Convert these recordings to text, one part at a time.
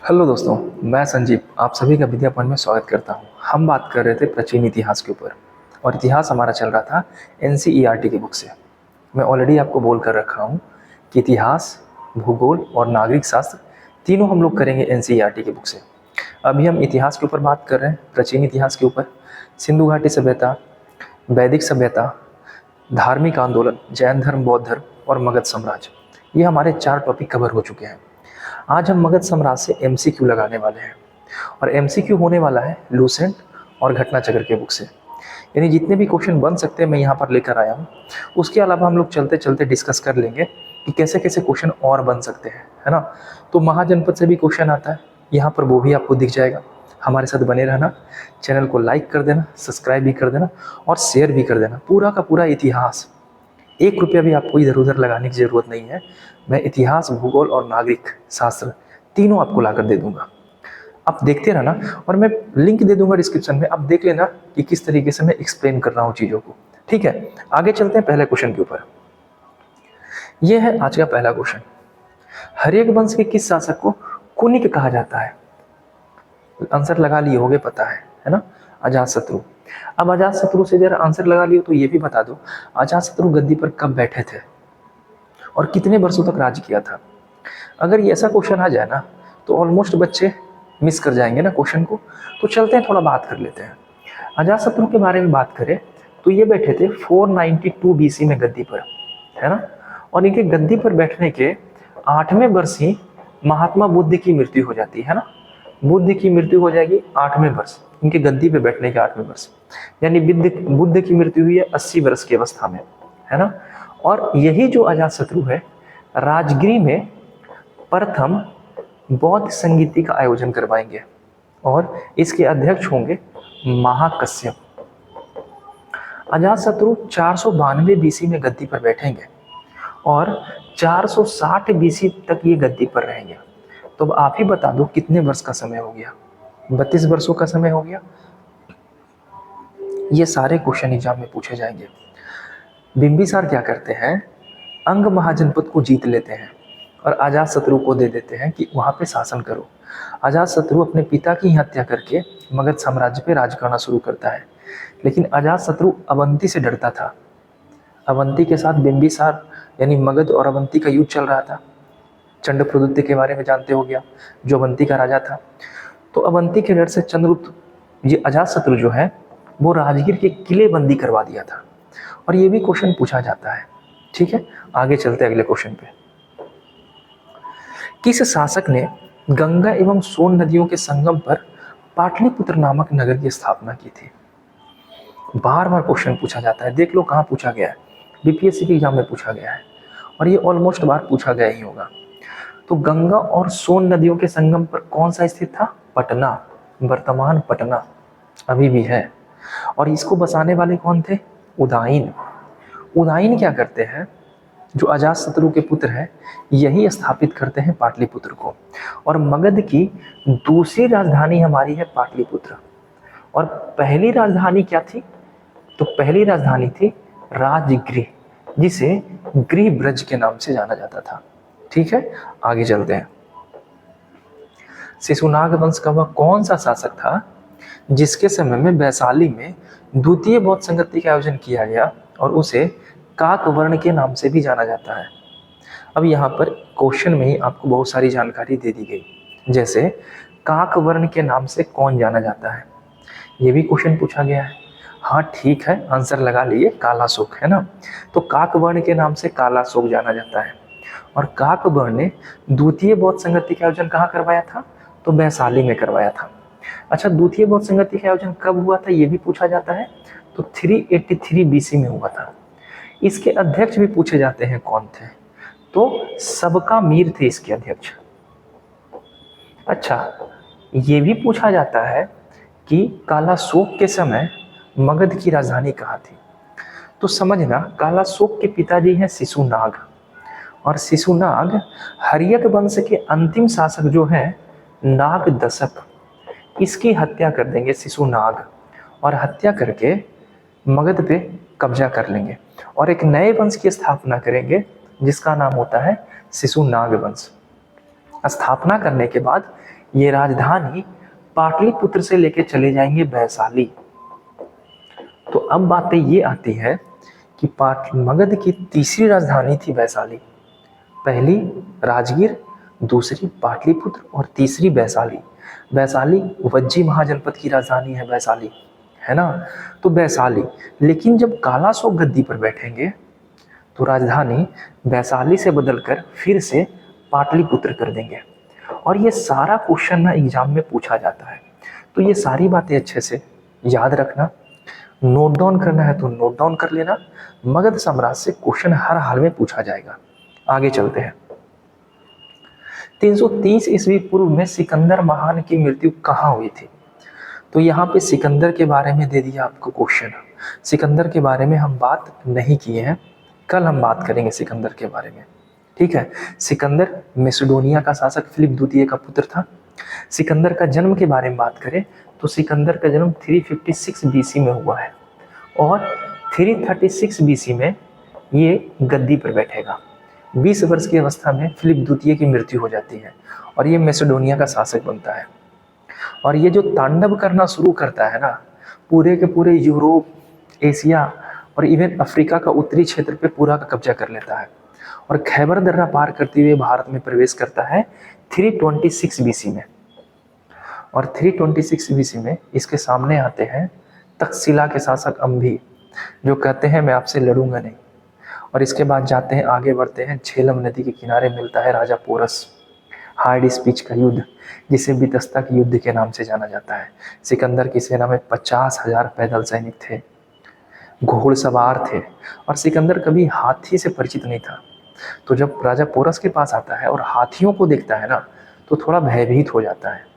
Hello दोस्तों, मैं संजीव आप सभी का विद्यापन में स्वागत करता हूं। हम बात कर रहे थे प्राचीन इतिहास के ऊपर और इतिहास हमारा चल रहा था एनसीईआरटी की बुक से। मैं ऑलरेडी आपको बोल कर रखा हूं कि इतिहास, भूगोल और नागरिक शास्त्र तीनों हम लोग करेंगे एनसीईआरटी की बुक से। अभी हम इतिहास के ऊपर बात कर रहे हैं, प्राचीन इतिहास के ऊपर। सिंधु घाटी सभ्यता, वैदिक सभ्यता, धार्मिक आंदोलन, जैन धर्म, बौद्ध धर्म और मगध साम्राज्य, ये हमारे 4 टॉपिक कवर हो चुके हैं। आज हम मगध साम्राज्य से एमसीक्यू लगाने वाले हैं और एमसीक्यू होने वाला है लूसेंट और घटनाचक्र के बुक से। यानी जितने भी क्वेश्चन बन सकते हैं मैं यहाँ पर लेकर आया हूँ। उसके अलावा हम लोग चलते चलते डिस्कस कर लेंगे कि कैसे कैसे क्वेश्चन और बन सकते हैं, है ना। तो महाजनपद से भी क्वेश्चन आता है यहाँ पर, वो भी आपको दिख जाएगा। हमारे साथ बने रहना, चैनल को लाइक कर देना, सब्सक्राइब भी कर देना और शेयर भी कर देना। पूरा का पूरा इतिहास, 1 रुपया भी आपको इधर उधर लगाने की ज़रूरत नहीं है। मैं इतिहास, भूगोल और नागरिक शास्त्र तीनों आपको लाकर दे दूंगा। आप देखते रहना और मैं लिंक दे दूंगा डिस्क्रिप्शन में, आप देख लेना कि किस तरीके से मैं एक्सप्लेन कर रहा हूँ चीज़ों को। ठीक है, आगे चलते हैं पहले क्वेश्चन के ऊपर। यह है आज का पहला क्वेश्चन। हर्यक वंश के किस शासक को कुनिक कहा जाता है? आंसर लगा लिए होगे, पता है ना, अजातशत्रु। अब अजातशत्रु से जरा आंसर लगा लियो तो ये भी बता दो अजातशत्रु गद्दी पर कब बैठे थे और कितने वर्षों तक राज किया था। अगर ये ऐसा क्वेश्चन आ जाए ना तो ऑलमोस्ट बच्चे मिस कर जाएंगे ना क्वेश्चन को। तो चलते हैं थोड़ा बात कर लेते हैं। अजातशत्रु के बारे में बात करें तो ये बैठे थे 492 बीसी में गद्दी पर, है ना। और इनके गद्दी पर बैठने के 8वें वर्ष ही महात्मा बुद्ध की मृत्यु हो जाती है ना। बुद्ध की मृत्यु हो जाएगी 8वें वर्ष, इनके गद्दी पे बैठने के 8वें वर्ष। यानी बुद्ध की मृत्यु हुई है 80 वर्ष की अवस्था में, है ना। और यही जो अजातशत्रु है राजगिरी में प्रथम बौद्ध संगीति का आयोजन करवाएंगे और इसके अध्यक्ष होंगे महाकश्यप। अजातशत्रु 492 बीसी में गद्दी पर बैठेंगे और 460 बीसी तक ये गद्दी पर रहेंगे। तो अब आप ही बता दो कितने वर्ष का समय हो गया? 32 वर्षों का समय हो गया। ये सारे क्वेश्चन एग्जाम में पूछे जाएंगे। बिंबिसार क्या करते हैं, अंग महाजनपद को जीत लेते हैं और अजातशत्रु को दे देते हैं कि वहाँ पे शासन करो। अजातशत्रु अपने पिता की हत्या करके मगध साम्राज्य पे राज करना शुरू करता है, लेकिन अजातशत्रु अवंती से डरता था। अवंती के साथ बिंबिसार यानी मगध और अवंती का युद्ध चल रहा था। चंडप्रद्युम्न के बारे में जानते हो गया, जो अवंती का राजा था। तो अवंती के डर से चंद्रगुप्त, ये अजातशत्रु जो है वो राजगीर के किले बंदी करवा दिया था और ये भी क्वेश्चन पूछा जाता है। ठीक है, आगे चलते हैं अगले क्वेश्चन पे। किस शासक ने गंगा एवं सोन नदियों के संगम पर पाटलिपुत्र नामक नगर की स्थापना की थी? बार बार क्वेश्चन पूछा जाता है, देख लो कहाँ पूछा गया है। बीपीएससी के एग्जाम में पूछा गया है और ये ऑलमोस्ट बार पूछा गया ही होगा। तो गंगा और सोन नदियों के संगम पर कौन सा स्थित था? पटना, वर्तमान पटना अभी भी है। और इसको बसाने वाले कौन थे? उदाइन। उदाइन क्या करते हैं, जो अजातशत्रु के पुत्र हैं यही स्थापित करते हैं पाटलिपुत्र को। और मगध की दूसरी राजधानी हमारी है पाटलिपुत्र। और पहली राजधानी क्या थी? तो पहली राजधानी थी राजगृह, जिसे गृह ब्रज के नाम से जाना जाता था। ठीक है, आगे चलते हैं। शिशुनाग वंश का वह कौन सा शासक था जिसके समय में वैशाली में द्वितीय बौद्ध संगति का आयोजन किया गया और उसे काकवर्ण के नाम से भी जाना जाता है? अब यहाँ पर क्वेश्चन में ही आपको बहुत सारी जानकारी दे दी गई, जैसे काकवर्ण के नाम से कौन जाना जाता है, ये भी क्वेश्चन पूछा गया है। हाँ ठीक है, आंसर लगा लिए, कालाशोक, है ना। तो काकवर्ण के नाम से कालाशोक जाना जाता है। और काकवर्ण ने द्वितीय बौद्ध संगति का आयोजन कहाँ करवाया था? तो वैशाली में करवाया था। अच्छा, द्वितीय बौद्ध संगति का आयोजन कब हुआ था ये भी पूछा जाता है। तो 383 बीसी में हुआ था। इसके अध्यक्ष भी पूछे जाते हैं, कौन थे? तो सबका मीर थे इसके अध्यक्ष। अच्छा, ये भी पूछा जाता है कि कालाशोक के समय मगध की राजधानी कहाँ थी? तो समझना, कालाशोक के पिताजी हैं शिशुनाग और शिशुनाग हर्यक वंश के अंतिम शासक जो हैं नागदशक, इसकी हत्या कर देंगे शिशुनाग और हत्या करके मगध पे कब्जा कर लेंगे और एक नए वंश की स्थापना करेंगे जिसका नाम होता है शिशुनाग वंश। स्थापना करने के बाद ये राजधानी पाटलिपुत्र से लेके चले जाएंगे वैशाली। तो अब बातें ये आती है कि मगध की तीसरी राजधानी थी वैशाली। पहली राजगीर, दूसरी पाटलिपुत्र और तीसरी वैशाली। वैशाली वज्जी महाजनपद की राजधानी है वैशाली, है ना। तो वैशाली, लेकिन जब कालाशोक गद्दी पर बैठेंगे तो राजधानी वैशाली से बदलकर फिर से पाटलिपुत्र कर देंगे। और ये सारा क्वेश्चन ना एग्जाम में पूछा जाता है, तो ये सारी बातें अच्छे से याद रखना, नोट डाउन करना है तो नोट डाउन कर लेना। मगध साम्राज्य से क्वेश्चन हर हाल में पूछा जाएगा। आगे चलते हैं। 330 ईस्वी पूर्व में सिकंदर महान की मृत्यु कहाँ हुई थी? तो यहाँ पे सिकंदर के बारे में दे दिया आपको क्वेश्चन। सिकंदर के बारे में हम बात नहीं किए हैं, कल हम बात करेंगे सिकंदर के बारे में, ठीक है। सिकंदर मैसेडोनिया का शासक फिलिप द्वितीय का पुत्र था। सिकंदर का जन्म के बारे में बात करें तो सिकंदर का जन्म 356 बीसी में हुआ है और 336 बीसी में ये गद्दी पर बैठेगा। 20 वर्ष की अवस्था में फिलिप द्वितीय की मृत्यु हो जाती है और ये मैसेडोनिया का शासक बनता है। और ये जो तांडव करना शुरू करता है ना, पूरे के पूरे यूरोप, एशिया और इवन अफ्रीका का उत्तरी क्षेत्र पे पूरा का कब्जा कर लेता है और खैबर दर्रा पार करते हुए भारत में प्रवेश करता है 326 बीसी में। और 326 बीसी में इसके सामने आते हैं तक्षशिला के शासक अम्भी, जो कहते हैं मैं आपसे लड़ूंगा नहीं। और इसके बाद जाते हैं, आगे बढ़ते हैं, झेलम नदी के किनारे मिलता है राजा पोरस, हार्ड स्पीच का युद्ध, जिसे बितस्ता के युद्ध के नाम से जाना जाता है। सिकंदर की सेना में 50,000 पैदल सैनिक थे, घोड़सवार थे और सिकंदर कभी हाथी से परिचित नहीं था। तो जब राजा पोरस के पास आता है और हाथियों को देखता है ना, तो थोड़ा भयभीत हो जाता है।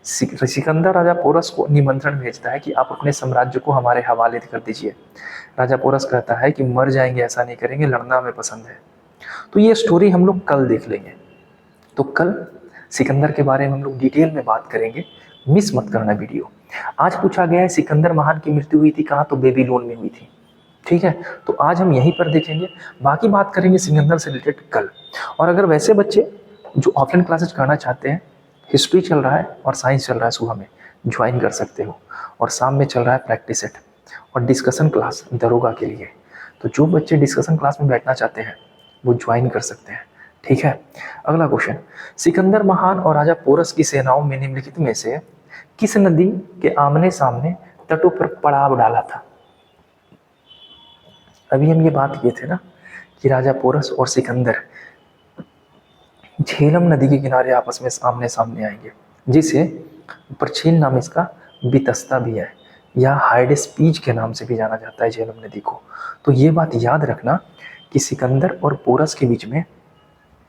सिकंदर राजा पोरस को निमंत्रण भेजता है कि आप अपने साम्राज्य को हमारे हवाले कर दीजिए। राजा पोरस कहता है कि मर जाएंगे, ऐसा नहीं करेंगे, लड़ना हमें पसंद है। तो ये स्टोरी हम लोग कल देख लेंगे। तो कल सिकंदर के बारे में हम लोग डिटेल में बात करेंगे, मिस मत करना वीडियो। आज पूछा गया है सिकंदर महान की मृत्यु हुई थी कहाँ? तो बेबीलोन में हुई थी, ठीक है। तो आज हम यहीं पर देखेंगे, बाकी बात करेंगे सिकंदर से रिलेटेड कल। और अगर वैसे बच्चे जो ऑफलाइन क्लासेज करना चाहते हैं, हिस्ट्री चल रहा है और साइंस चल रहा है, सुबह में ज्वाइन कर सकते हो। और शाम में चल रहा है प्रैक्टिस सेट और डिस्कशन क्लास दरोगा के लिए। तो जो बच्चे डिस्कशन क्लास में बैठना चाहते हैं वो ज्वाइन कर सकते हैं, ठीक है। अगला क्वेश्चन, सिकंदर महान और राजा पोरस की सेनाओं में निम्नलिखित में से किस नदी के आमने सामने तटों पर पड़ाव डाला था? अभी हम ये बात किए थे ना कि राजा पोरस और सिकंदर झेलम नदी के किनारे आपस में आमने सामने आएंगे, जिसे प्राचीन नाम इसका बितस्ता भी है या हाइडेस्पीज के नाम से भी जाना जाता है झेलम नदी को। तो ये बात याद रखना कि सिकंदर और पोरस के बीच में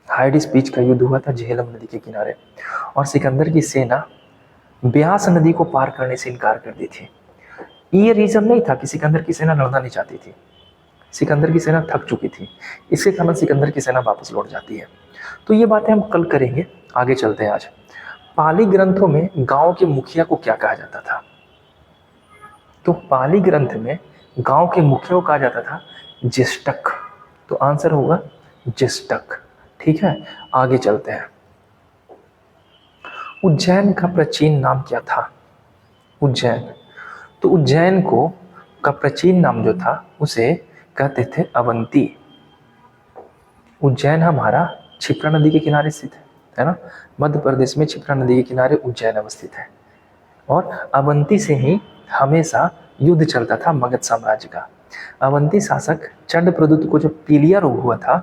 हाइडेस्पीज का युद्ध हुआ था झेलम नदी के किनारे और सिकंदर की सेना ब्यास नदी को पार करने से इनकार कर दी थी। ये रीजन नहीं था कि सिकंदर की सेना लड़ना नहीं चाहती थी, सिकंदर की सेना थक चुकी थी, इसके कारण सिकंदर की सेना वापस लौट जाती है। तो ये बातें हम कल करेंगे। आगे चलते हैं। आज पाली ग्रंथों में गांव के मुखिया को क्या कहा जाता था? तो पाली ग्रंथ में गांव के मुखिया को कहा जाता था ज्येष्ठक। तो आंसर होगा ज्येष्ठक, ठीक है। आगे चलते हैं। उज्जैन का प्राचीन नाम क्या था? उज्जैन, तो उज्जैन को का प्राचीन नाम जो था उसे कहते थे अवंती। उज्जैन हमारा क्षिप्रा नदी के किनारे स्थित है ना, मध्य प्रदेश में क्षिप्रा नदी के किनारे उज्जैन अवस्थित है। और अवंती से ही हमेशा युद्ध चलता था मगध साम्राज्य का। अवंती शासक चंडप्रद्युत को जब पीलिया रोग हुआ था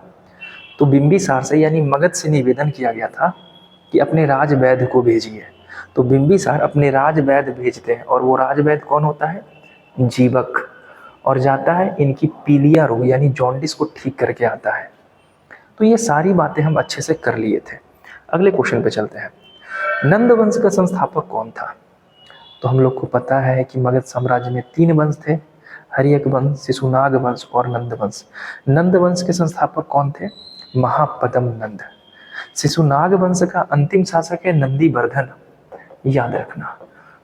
तो बिंबिसार से यानी मगध से निवेदन किया गया था कि अपने राज वैद्य को भेजिए। तो बिंबिसार अपने राज वैद्य भेजते हैं और वो राज वैद्य कौन होता है? जीवक। और जाता है इनकी पीलिया रोग यानी जॉन्डिस को ठीक करके आता है। तो ये सारी बातें हम अच्छे से कर लिए थे। अगले क्वेश्चन पे चलते हैं। नंद वंश का संस्थापक कौन था? तो हम लोग को पता है कि मगध साम्राज्य में 3 वंश थे, हर्यक वंश, शिशुनाग वंश और नंद वंश। नंद वंश के संस्थापक कौन थे? महापद्म नंद। शिशुनाग वंश का अंतिम शासक है नंदीवर्धन, याद रखना।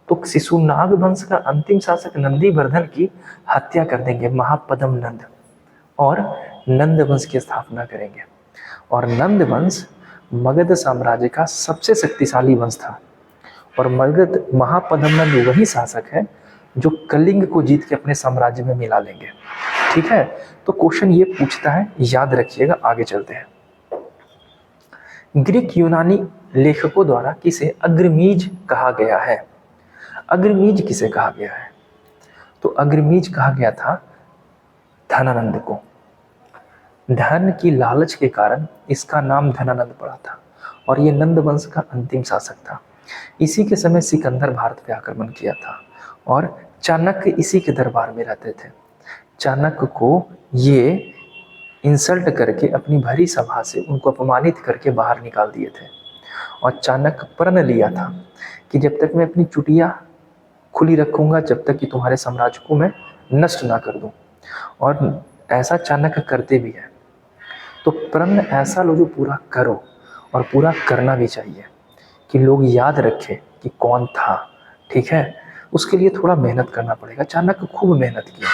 तो शिशुनाग वंश का अंतिम शासक नंदीवर्धन की हत्या कर देंगे महापद्म नंद और नंद वंश की स्थापना करेंगे। और नंद वंश मगध साम्राज्य का सबसे शक्तिशाली वंश था और मगध महापद्मनंद वही शासक है जो कलिंग को जीत के अपने साम्राज्य में मिला लेंगे। ठीक है, तो क्वेश्चन ये पूछता है, याद रखिएगा। आगे चलते हैं। ग्रीक यूनानी लेखकों द्वारा किसे अग्रमीज कहा गया है? अग्रमीज किसे कहा गया है? तो अग्रमीज कहा गया था धनानंद को। धन की लालच के कारण इसका नाम धनानंद पड़ा था और ये नंद वंश का अंतिम शासक था। इसी के समय सिकंदर भारत पे आक्रमण किया था और चाणक्य इसी के दरबार में रहते थे। चाणक्य को ये इंसल्ट करके अपनी भरी सभा से उनको अपमानित करके बाहर निकाल दिए थे और चाणक्य प्रण लिया था कि जब तक मैं अपनी चुटिया खुली रखूंगा, जब तक कि तुम्हारे साम्राज्य को मैं नष्ट ना कर दूं। और ऐसा चाणक्य करते भी है। तो प्रण ऐसा लो जो पूरा करो, और पूरा करना भी चाहिए कि लोग याद रखें कि कौन था। ठीक है, उसके लिए थोड़ा मेहनत करना पड़ेगा। चाणक्य खूब मेहनत किया,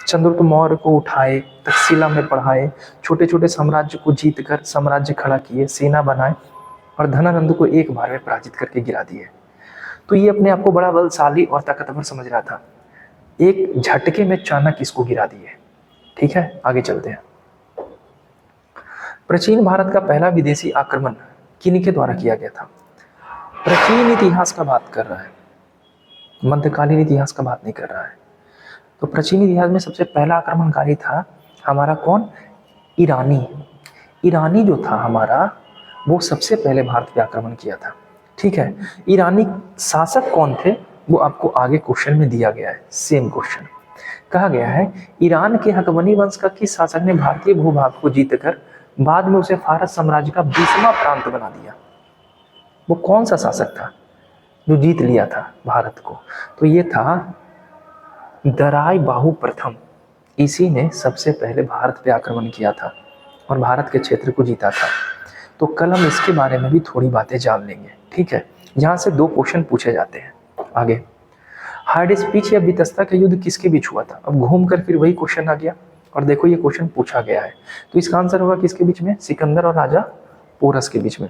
चंद्रगुप्त मौर्य को उठाए, तक्षशिला में पढ़ाए, छोटे छोटे साम्राज्य को जीतकर साम्राज्य खड़ा किए, सेना बनाए और धनानंद को एक बार में पराजित करके गिरा दिए। तो ये अपने आप को बड़ा बलशाली और ताकतवर समझ रहा था। एक झटके में चाणक्य इसको गिरा दिए। ठीक है, आगे चलते हैं। प्राचीन भारत का पहला विदेशी आक्रमण किनके द्वारा किया गया था? प्राचीन इतिहास का बात कर रहा है, मध्यकालीन इतिहास का बात नहीं कर रहा है। तो प्राचीन इतिहास में सबसे पहला आक्रमणकारी था हमारा कौन? ईरानी। ईरानी जो था हमारा, वो सबसे पहले भारत पे आक्रमण किया था। ठीक है, ईरानी शासक कौन थे वो आपको आगे क्वेश्चन में दिया गया है। सेम क्वेश्चन कहा गया है, ईरान के हकमनी वंश का किस शासक ने भारतीय भूभाग को जीतकर बाद में उसे फारस साम्राज्य का 20वां प्रांत बना दिया? वो कौन सा शासक था जो जीत लिया था भारत को? तो ये था दराय बाहु प्रथम। इसी ने सबसे पहले भारत पे आक्रमण किया था और भारत के क्षेत्र को जीता था। तो कल हम इसके बारे में भी थोड़ी बातें जान लेंगे। ठीक है, यहाँ से 2 क्वेश्चन पूछे जाते हैं। आगे, हाइडेस्पीच या वितस्ता का युद्ध किसके बीच हुआ था? अब घूमकर फिर वही क्वेश्चन आ गया और देखो ये क्वेश्चन पूछा गया है। तो इसका आंसर होगा किसके बीच में? सिकंदर और राजा पोरस के बीच में।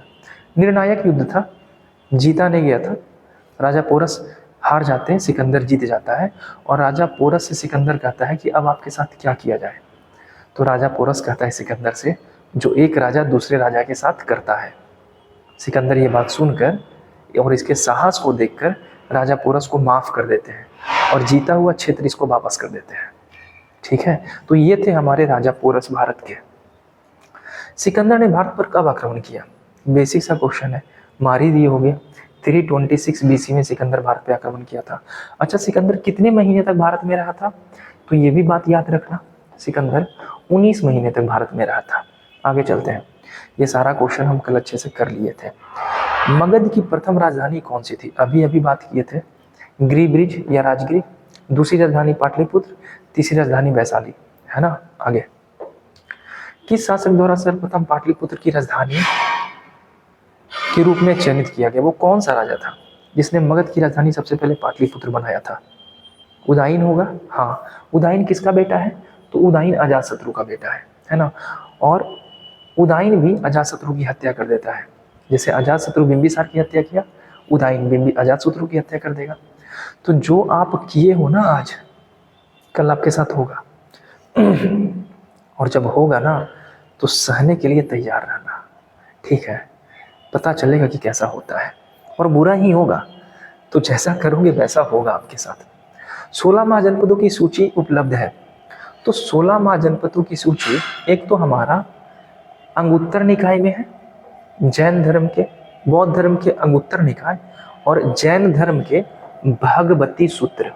निर्णायक युद्ध था, जीता नहीं गया था। राजा पोरस हार जाते हैं, सिकंदर जीत जाता है और राजा पोरस से सिकंदर कहता है कि अब आपके साथ क्या किया जाए? तो राजा पोरस कहता है सिकंदर से, जो एक राजा दूसरे राजा के साथ करता है। सिकंदर ये बात सुनकर और इसके साहस को देखकर राजा पोरस को माफ कर देते हैं और जीता हुआ क्षेत्र इसको वापस कर देते हैं। ठीक है, तो ये थे हमारे राजा पोरस भारत के। सिकंदर ने भारत पर कब आक्रमण किया? बेसिक सा क्वेश्चन है, मार ही दिए हो गया। 326 BC में सिकंदर भारत पे आक्रमण किया था। अच्छा, सिकंदर कितने महीने तक भारत में रहा था? तो ये भी बात याद रखना, सिकंदर 19 महीने तक भारत में रहा था। आगे चलते हैं। ये सारा क्वेश्चन हम कल अच्छे से कर लिए थे। मगध की प्रथम राजधानी कौन सी थी? अभी अभी बात किए थे, गिरिब्रिज या राजगिरी। दूसरी राजधानी पाटलिपुत्र, तीसरी राजधानी वैशाली, है ना। आगे, किस शासक द्वारा सर्वप्रथम पाटलिपुत्र की राजधानी के रूप में चयनित किया गया? वो कौन सा राजा था जिसने मगध की राजधानी सबसे पहले पाटलिपुत्र बनाया था? उदयन होगा। हाँ, उदयन किसका बेटा है? तो उदयन अजातशत्रु का बेटा है ना। और उदयन भी अजातशत्रु की हत्या कर देता है। जैसे अजातशत्रु बिंबिसार की हत्या किया, उदयन अजातशत्रु की हत्या कर देगा। तो जो आप किए हो ना आज, कल आपके साथ होगा और जब होगा ना तो सहने के लिए तैयार रहना। ठीक है, पता चलेगा कि कैसा होता है और बुरा ही होगा, तो जैसा करोगे वैसा होगा आपके साथ। 16 महाजनपदों की सूची उपलब्ध है। तो 16 महाजनपदों की सूची एक तो हमारा अंगुत्तर निकाय में है, जैन धर्म के, बौद्ध धर्म के अंगुत्तर निकाय और जैन धर्म के भागवती सूत्र।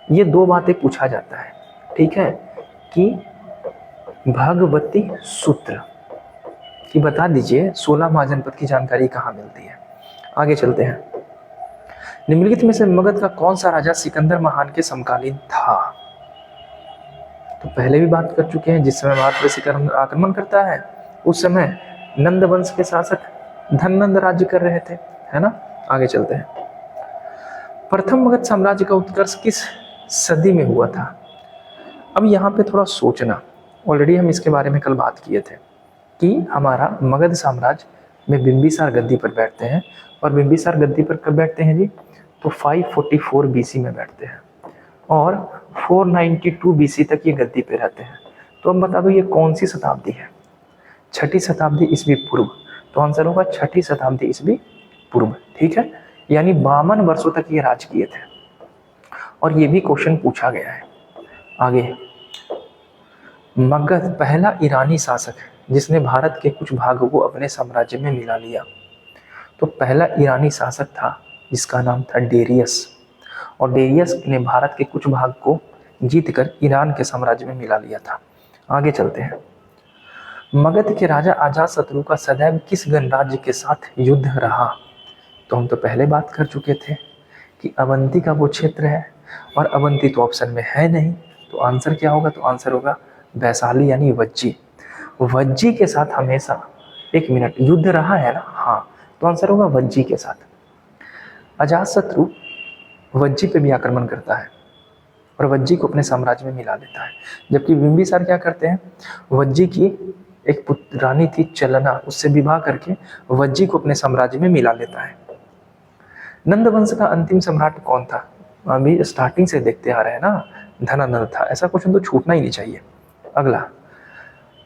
ये 2 बातें पूछा जाता है। ठीक है, कि भागवती सूत्र कि बता दीजिए 16 महाजनपद की जानकारी कहाँ मिलती है। आगे चलते हैं। निम्नलिखित में से मगध का कौन सा राजा सिकंदर महान के समकालीन था? तो पहले भी बात कर चुके हैं, जिस समय भारत पर सिकंदर आक्रमण करता है उस समय नंद वंश के शासक धननंद राज्य कर रहे थे, है ना। आगे चलते हैं। प्रथम मगध साम्राज्य का उत्कर्ष किस सदी में हुआ था? अब यहाँ पे थोड़ा सोचना, ऑलरेडी हम इसके बारे में कल बात किए थे कि हमारा मगध साम्राज्य में बिंबिसार गद्दी पर बैठते हैं। और बिंबिसार गद्दी पर कब बैठते हैं जी? तो 544 बीसी में बैठते हैं और 492 बीसी तक ये गद्दी पे रहते हैं। तो अब बता दो ये कौन सी शताब्दी है? छठी शताब्दी ईस्वी पूर्व। तो आंसर होगा छठी शताब्दी ईस्वी पूर्व। ठीक है, यानी 52 वर्षों तक ये राज किए थे और ये भी क्वेश्चन पूछा गया है। आगे, मगध पहला ईरानी शासक जिसने भारत के कुछ भागों को अपने साम्राज्य में मिला लिया। तो पहला ईरानी शासक था जिसका नाम था डेरियस, और डेरियस ने भारत के कुछ भाग को जीतकर ईरान के साम्राज्य में मिला लिया था। आगे चलते हैं। मगध के राजा अजातशत्रु का सदैव किस गणराज्य के साथ युद्ध रहा? तो हम तो पहले बात कर चुके थे कि अवंती का वो क्षेत्र है, और अवंती तो ऑप्शन में है नहीं, तो आंसर क्या होगा? तो आंसर होगा वैशाली यानी वज्जी। वज्जी के साथ हमेशा, एक मिनट, युद्ध रहा है ना? हाँ, तो आंसर होगा वज्जी के साथ। अजातशत्रु वज्जी पे भी आक्रमण करता है और वज्जी को अपने साम्राज्य में मिला लेता है, जबकि बिंबिसार क्या करते हैं? वज्जी की एक पुत्र रानी थी चलना, उससे विवाह करके वज्जी को अपने साम्राज्य में मिला लेता है। नंद वंश का अंतिम सम्राट कौन था? अभी स्टार्टिंग से देखते आ रहे हैं ना, धनानंद था। ऐसा क्वेश्चन तो छूटना ही नहीं चाहिए। अगला,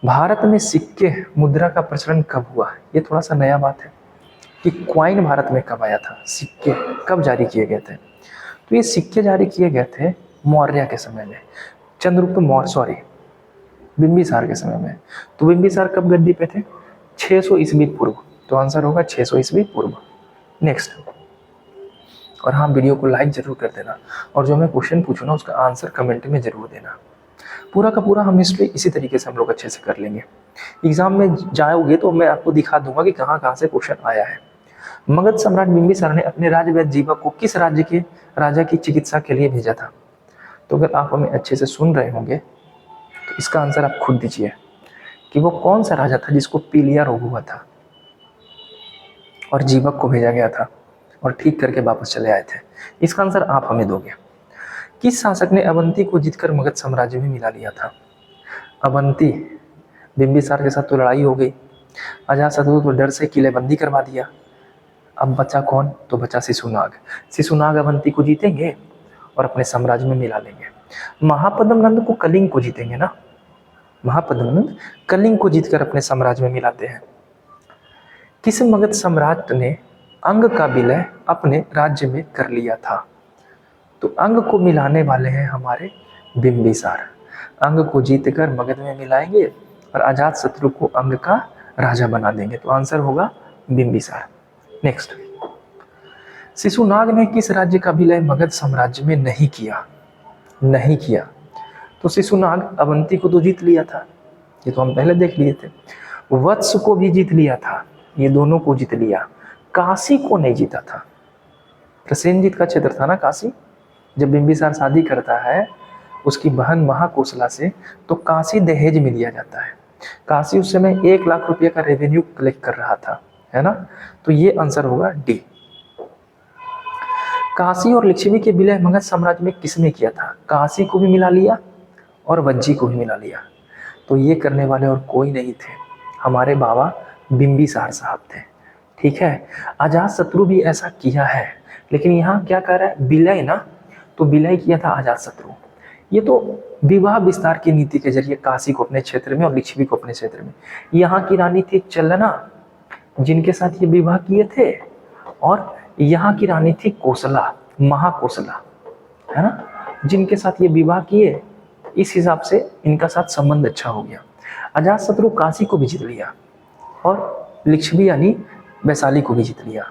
भारत में सिक्के मुद्रा का प्रचलन कब हुआ? ये थोड़ा सा नया बात है कि क्वाइन भारत में कब आया था, सिक्के कब जारी किए गए थे? तो ये सिक्के जारी किए गए थे मौर्य के समय में, चंद्रगुप्त मौर्य, सॉरी, बिंबिसार के समय में। तो बिंबिसार कब गद्दी पे थे? 600 ईस्वी पूर्व। तो आंसर होगा 600 ईस्वी पूर्व। नेक्स्ट, और हाँ, वीडियो को लाइक जरूर कर देना, और जो मैं क्वेश्चन पूछूँ ना उसका आंसर कमेंट में जरूर देना। पूरा का पूरा हम हिस्ट्री इसी तरीके से हम लोग अच्छे से कर लेंगे। एग्जाम में जाओगे तो मैं आपको दिखा दूंगा कि कहाँ कहाँ से क्वेश्चन आया है। मगध सम्राट बिंबिसार ने अपने राज्य जीवक को किस राज्य के राजा की चिकित्सा के लिए भेजा था? तो अगर आप हमें अच्छे से सुन रहे होंगे तो इसका आंसर आप खुद दीजिए कि वो कौन सा राजा था जिसको पीलिया रोग हुआ था और जीवक को भेजा गया था और ठीक करके वापस चले आए थे। इसका आंसर आप हमें दोगे। किस शासक ने अवंती को जीतकर मगध साम्राज्य में मिला लिया था? अवंती, बिंबिसार के साथ तो लड़ाई हो गई, अजातशत्रु तो डर से किलेबंदी करवा दिया। अब बचा कौन? तो बचा शिशुनाग। शिशुनाग अवंती को जीतेंगे और अपने साम्राज्य में मिला लेंगे। महापद्म नंद को कलिंग को जीतेंगे ना, महापद्म नंद कलिंग को जीतकर अपने साम्राज्य में मिलाते हैं। किस मगध सम्राट ने अंग का विलय अपने राज्य में कर लिया था? तो अंग को मिलाने वाले हैं हमारे बिंबिसार। अंग को जीतकर मगध में मिलाएंगे और अजातशत्रु को अंग का राजा बना देंगे। तो आंसर होगा बिंबिसार। नेक्स्ट, शिशुनाग ने किस राज्य का विलय मगध साम्राज्य में नहीं किया? नहीं किया। तो शिशुनाग अवंती को तो जीत लिया था, ये तो हम पहले देख लिए थे। वत्स को भी जीत लिया था, ये दोनों को जीत लिया। काशी को नहीं जीता था। प्रसेनजीत का क्षेत्र था ना काशी। जब बिंबिसार शादी करता है उसकी बहन महाकोसला से, तो काशी दहेज में लिया जाता है। काशी उस समय 1 लाख रुपये का रेवेन्यू कलेक्ट कर रहा था, है ना? तो ये आंसर होगा डी। काशी और लिच्छवी के विलय मगध साम्राज्य में किसने किया था? काशी को भी मिला लिया और वज्जी को भी मिला लिया। तो ये करने वाले और कोई नहीं थे, हमारे बाबा बिंबिसार साहब थे। ठीक है, अजातशत्रु भी ऐसा किया है, लेकिन यहाँ क्या कह रहा है? विलय ना, तो विलय किया था अजातशत्रु। ये तो विवाह विस्तार की नीति के जरिए काशी को अपने क्षेत्र में और लिच्छवी को अपने क्षेत्र में। यहाँ की रानी थी चलना जिनके साथ ये विवाह किए थे, और यहाँ की रानी थी कोसला, महाकोसला, है ना, जिनके साथ ये विवाह किए। इस हिसाब से इनका साथ संबंध अच्छा हो गया। अजातशत्रु काशी को भी जीत लिया और लिच्छवी यानी वैशाली को भी जीत लिया।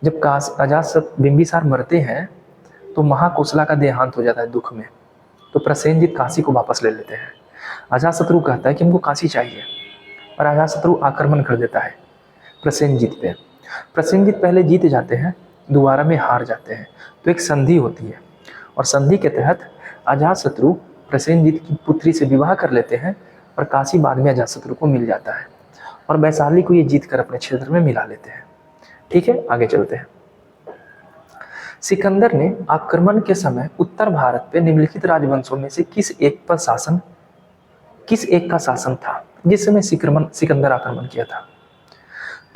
जब अजातशत्रु बिंबिसार मरते हैं तो महाकोसला का देहांत हो जाता है दुख में, तो प्रसेनजीत काशी को वापस ले लेते हैं। अजातशत्रु कहता है कि हमको काशी चाहिए, और अजातशत्रु आक्रमण कर देता है प्रसेनजीत पे। प्रसेनजीत पहले जीत जाते हैं, दोबारा में हार जाते हैं, तो एक संधि होती है, और संधि के तहत अजातशत्रु प्रसेनजीत की पुत्री से विवाह कर लेते हैं, और काशी बाद में अजातशत्रु को मिल जाता है, और वैशाली को ये जीत कर अपने क्षेत्र में मिला लेते हैं। ठीक है, आगे चलते हैं। सिकंदर ने आक्रमण के समय उत्तर भारत पे निम्नलिखित राजवंशों में से किस एक का शासन था जिस समय सिकंदर आक्रमण किया था?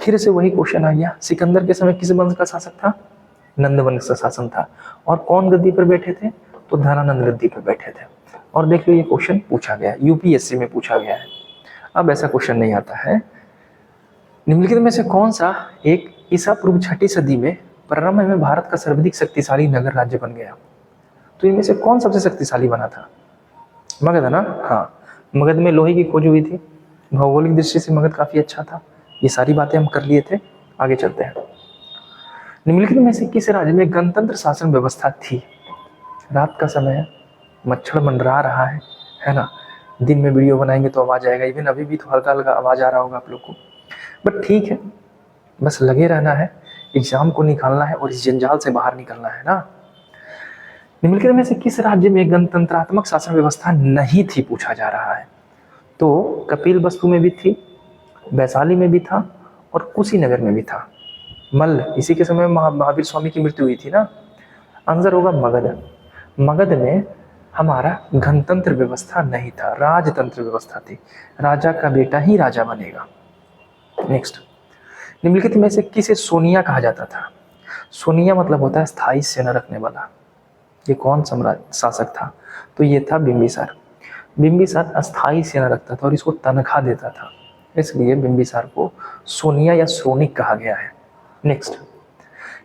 फिर से वही क्वेश्चन आ गया, सिकंदर के समय किस वंश का शासक था? नंद वंश का शासन था। और कौन गद्दी पर बैठे थे? तो धनानंद गद्दी पर बैठे थे। और देख लो ये क्वेश्चन पूछा गया है, यूपीएससी में पूछा गया है। अब ऐसा क्वेश्चन नहीं आता है, निम्नलिखित में से कौन सा एक ईसा पूर्व 6ठी सदी में प्रारंभ में भारत का सर्वाधिक शक्तिशाली नगर राज्य बन गया? तो इनमें से कौन सबसे शक्तिशाली बना था? मगध है ना? हाँ, मगध में लोहे की खोज हुई थी, भौगोलिक दृष्टि से मगध काफी अच्छा था। ये सारी बातें हम कर लिए थे। आगे चलते हैं। निम्नलिखित में से किस राज्य में गणतंत्र शासन व्यवस्था थी? रात का समय है, मच्छर मंडरा रहा है ना? दिन में वीडियो बनाएंगे तो आवाज आएगा, इवन अभी भी तो हल्का हल्का आवाज आ रहा होगा आप लोग को, बट ठीक है, बस लगे रहना है, एग्जाम को निकालना है और इस जंजाल से बाहर निकलना है ना। निम्नलिखित में से किस राज्य में गणतंत्रात्मक शासन व्यवस्था नहीं थी पूछा जा रहा है? तो कपिल वस्तु में भी थी, वैशाली में भी था और कुशीनगर में भी था। मल्ल, इसी के समय महावीर स्वामी की मृत्यु हुई थी ना। आंसर होगा मगध। मगध में हमारा गणतंत्र व्यवस्था नहीं था, राजतंत्र व्यवस्था थी। राजा का बेटा ही राजा बनेगा। नेक्स्ट, निम्नलिखित में से किसे सोनिया कहा जाता था? सोनिया मतलब होता है स्थायी सेना रखने वाला। ये कौन सम्राट शासक था? तो ये था बिंबिसार। बिंबिसार अस्थायी सेना रखता था और इसको तनख्वाह देता था, इसलिए बिंबिसार को सोनिया या श्रोणिक कहा गया है। नेक्स्ट,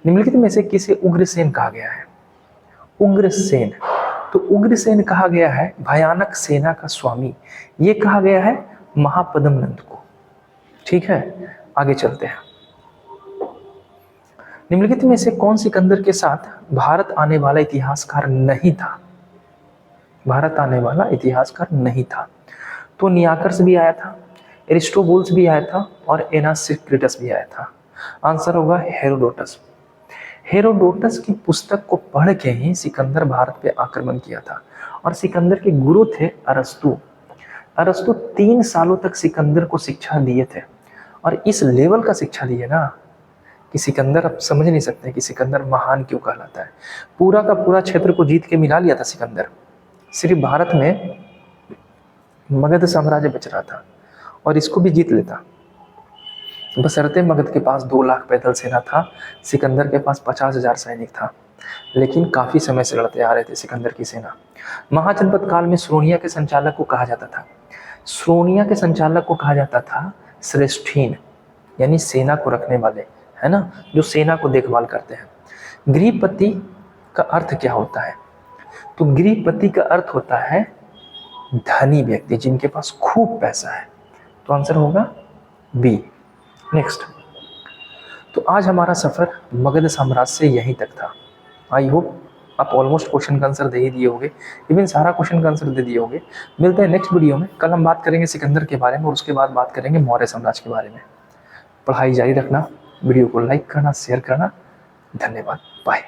निम्नलिखित में से किसे उग्रसेन कहा गया है? उग्रसेन, तो उग्रसेन कहा गया है भयानक सेना का स्वामी। ये कहा गया है महापद्म नंद को। ठीक है, आगे चलते हैं। निम्नलिखित में से कौन सिकंदर के साथ भारत आने वाला इतिहासकार नहीं था? भारत आने वाला इतिहासकार नहीं था। तो नियाकर्स भी आया था, एरिस्टोबुलस भी आया था और एनासिक्रिटस भी आया था। आंसर होगा हेरोडोटस। हेरोडोटस की पुस्तक को पढ़ के ही सिकंदर भारत पे आक्रमण किया था। और सिकंदर के गुरु थे अरस्तु। अरस्तु 3 सालों तक सिकंदर को शिक्षा दिए थे और इस लेवल का शिक्षा दिए ना कि सिकंदर, अब समझ नहीं सकते कि सिकंदर महान क्यों कहलाता है। पूरा का पूरा क्षेत्र को जीत के मिला लिया था सिकंदर। सिर्फ भारत में मगध साम्राज्य बच रहा था और इसको भी जीत लेता। बशर्ते मगध के पास 2 लाख पैदल सेना था, सिकंदर के पास 50,000 सैनिक था, लेकिन काफी समय से लड़ते आ रहे थे सिकंदर की सेना। महाजनपद काल में श्रोणिया के संचालक को कहा जाता था, श्रोणिया के संचालक को कहा जाता था श्रेष्ठीन, यानी सेना को रखने वाले, है ना, जो सेना को देखभाल करते हैं। गृहपति का अर्थ क्या होता है? तो गृहपति का अर्थ होता है धनी व्यक्ति, जिनके पास खूब पैसा है। तो आंसर होगा बी। नेक्स्ट, तो आज हमारा सफर मगध साम्राज्य से यहीं तक था। आई होप आप ऑलमोस्ट क्वेश्चन का आंसर दे ही दिए होंगे, इवन सारा क्वेश्चन का आंसर दे दिए होंगे। मिलते हैं नेक्स्ट वीडियो में। कल हम बात करेंगे सिकंदर के बारे में और उसके बाद बात करेंगे मौर्य साम्राज्य के बारे में। पढ़ाई जारी रखना, वीडियो को लाइक करना, शेयर करना। धन्यवाद, बाय।